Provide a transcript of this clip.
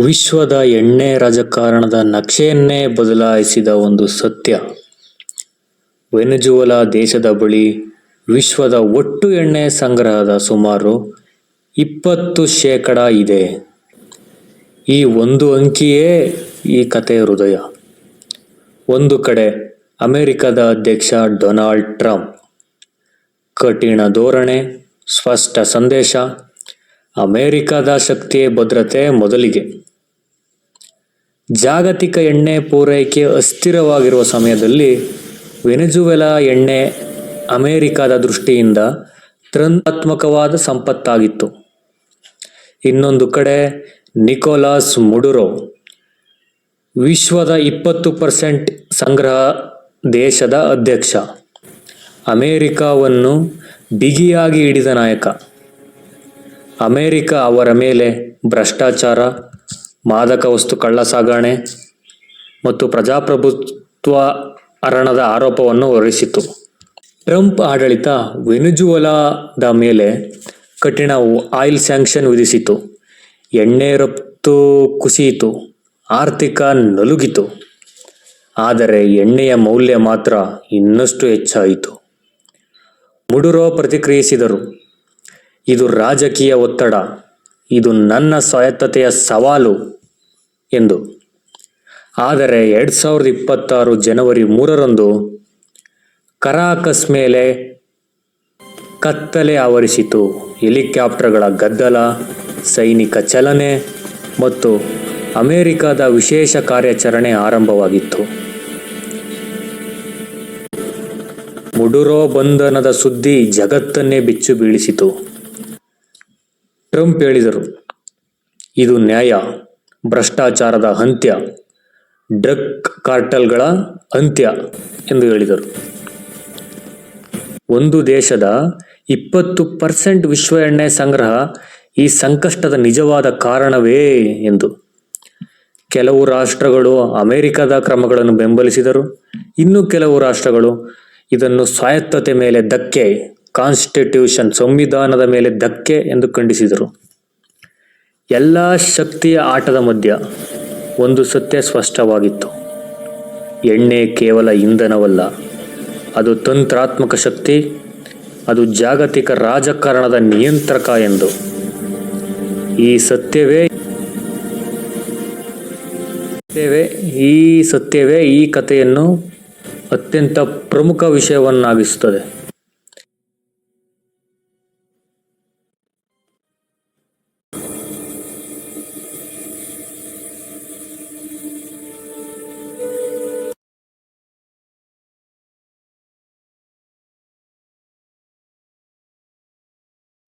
ವಿಶ್ವದ ಎಣ್ಣೆ ರಾಜಕಾರಣದ ನಕ್ಷೆಯನ್ನೇ ಬದಲಾಯಿಸಿದ ಒಂದು ಸತ್ಯ. ವೆನೆಜುವೆಲಾ ದೇಶದ ಬಳಿ ವಿಶ್ವದ ಒಟ್ಟು ಎಣ್ಣೆ ಸಂಗ್ರಹದ ಸುಮಾರು 20% ಇದೆ. ಈ ಒಂದು ಅಂಕಿಯೇ ಈ ಕಥೆಯ ಹೃದಯ. ಒಂದು ಕಡೆ ಅಮೆರಿಕದ ಅಧ್ಯಕ್ಷ ಡೊನಾಲ್ಡ್ ಟ್ರಂಪ್. ಕಠಿಣ ಧೋರಣೆ, ಸ್ಪಷ್ಟ ಸಂದೇಶ, ಅಮೆರಿಕದ ಶಕ್ತಿಯೇ ಭದ್ರತೆ ಮೊದಲಿಗೆ. ಜಾಗತಿಕ ಎಣ್ಣೆ ಪೂರೈಕೆ ಅಸ್ಥಿರವಾಗಿರುವ ಸಮಯದಲ್ಲಿ ವೆನೆಜುವೆಲಾ ಎಣ್ಣೆ ಅಮೆರಿಕದ ದೃಷ್ಟಿಯಿಂದ ತ್ರಂತಾತ್ಮಕವಾದ ಸಂಪತ್ತಾಗಿತ್ತು. ಇನ್ನೊಂದು ಕಡೆ ನಿಕೋಲಾಸ್ ಮಡುರೋ, ವಿಶ್ವದ 20% ಸಂಗ್ರಹ ದೇಶದ ಅಧ್ಯಕ್ಷ, ಅಮೆರಿಕವನ್ನು ಬಿಗಿಯಾಗಿ ಹಿಡಿದ ನಾಯಕ. ಅಮೆರಿಕ ಅವರ ಮೇಲೆ ಭ್ರಷ್ಟಾಚಾರ, ಮಾದಕ ವಸ್ತು ಕಳ್ಳಸಾಗಣೆ ಮತ್ತು ಪ್ರಜಾಪ್ರಭುತ್ವ ಹರಣದ ಆರೋಪವನ್ನು ಹೊರಿಸಿತು. ಟ್ರಂಪ್ ಆಡಳಿತ ವೆನೆಜುವೆಲಾದ ಮೇಲೆ ಕಠಿಣ ಆಯಿಲ್ ಸ್ಯಾಂಕ್ಷನ್ ವಿಧಿಸಿತು. ಎಣ್ಣೆ ರಫ್ತು ಕುಸಿಯಿತು, ಆರ್ಥಿಕ ನಲುಗಿತು. ಆದರೆ ಎಣ್ಣೆಯ ಮೌಲ್ಯ ಮಾತ್ರ ಇನ್ನಷ್ಟು ಹೆಚ್ಚಾಯಿತು. ಮಡುರೋ ಪ್ರತಿಕ್ರಿಯಿಸಿದರು, ಇದು ರಾಜಕೀಯ ಒತ್ತಡ, ಇದು ನನ್ನ ಸ್ವಾಯತ್ತತೆಯ ಸವಾಲು ಎಂದು. ಆದರೆ 2026 ಜನವರಿ 3ರಂದು ಕರಾಕಸ್ ಮೇಲೆ ಕತ್ತಲೆ ಆವರಿಸಿತು. ಹೆಲಿಕಾಪ್ಟರ್ಗಳ ಗದ್ದಲ, ಸೈನಿಕ ಚಲನೆ ಮತ್ತು ಅಮೆರಿಕದ ವಿಶೇಷ ಕಾರ್ಯಾಚರಣೆ ಆರಂಭವಾಗಿತ್ತು. ಮಡುರೋ ಬಂಧನದ ಸುದ್ದಿ ಜಗತ್ತನ್ನೇ ಬೆಚ್ಚಿ ಬೀಳಿಸಿತು. ಟ್ರಂಪ್ ಹೇಳಿದರು, ಇದು ನ್ಯಾಯ, ಭ್ರಷ್ಟಾಚಾರದ ಅಂತ್ಯ, ಡ್ರಗ್ ಕಾರ್ಟೆಲ್ಗಳ ಅಂತ್ಯ ಎಂದು ಹೇಳಿದರು. ಒಂದು ದೇಶದ 20% ವಿಶ್ವ ಎಣ್ಣೆ ಸಂಗ್ರಹ ಈ ಸಂಕಷ್ಟದ ನಿಜವಾದ ಕಾರಣವೇ ಎಂದು. ಕೆಲವು ರಾಷ್ಟ್ರಗಳು ಅಮೆರಿಕದ ಕ್ರಮಗಳನ್ನು ಬೆಂಬಲಿಸಿದರು. ಇನ್ನು ಕೆಲವು ರಾಷ್ಟ್ರಗಳು ಇದನ್ನು ಸ್ವಾಯತ್ತತೆ ಮೇಲೆ ಧಕ್ಕೆ, ಕಾನ್ಸ್ಟಿಟ್ಯೂಷನ್ ಸಂವಿಧಾನದ ಮೇಲೆ ಧಕ್ಕೆ ಎಂದು ಖಂಡಿಸಿದರು. ಎಲ್ಲ ಶಕ್ತಿಯ ಆಟದ ಮಧ್ಯ ಒಂದು ಸತ್ಯ ಸ್ಪಷ್ಟವಾಗಿತ್ತು. ಎಣ್ಣೆ ಕೇವಲ ಇಂಧನವಲ್ಲ, ಅದು ತಂತ್ರಾತ್ಮಕ ಶಕ್ತಿ, ಅದು ಜಾಗತಿಕ ರಾಜಕಾರಣದ ನಿಯಂತ್ರಕ ಎಂದು. ಈ ಸತ್ಯವೇ ಈ ಕಥೆಯನ್ನು ಅತ್ಯಂತ ಪ್ರಮುಖ ವಿಷಯವನ್ನಾಗಿಸುತ್ತದೆ.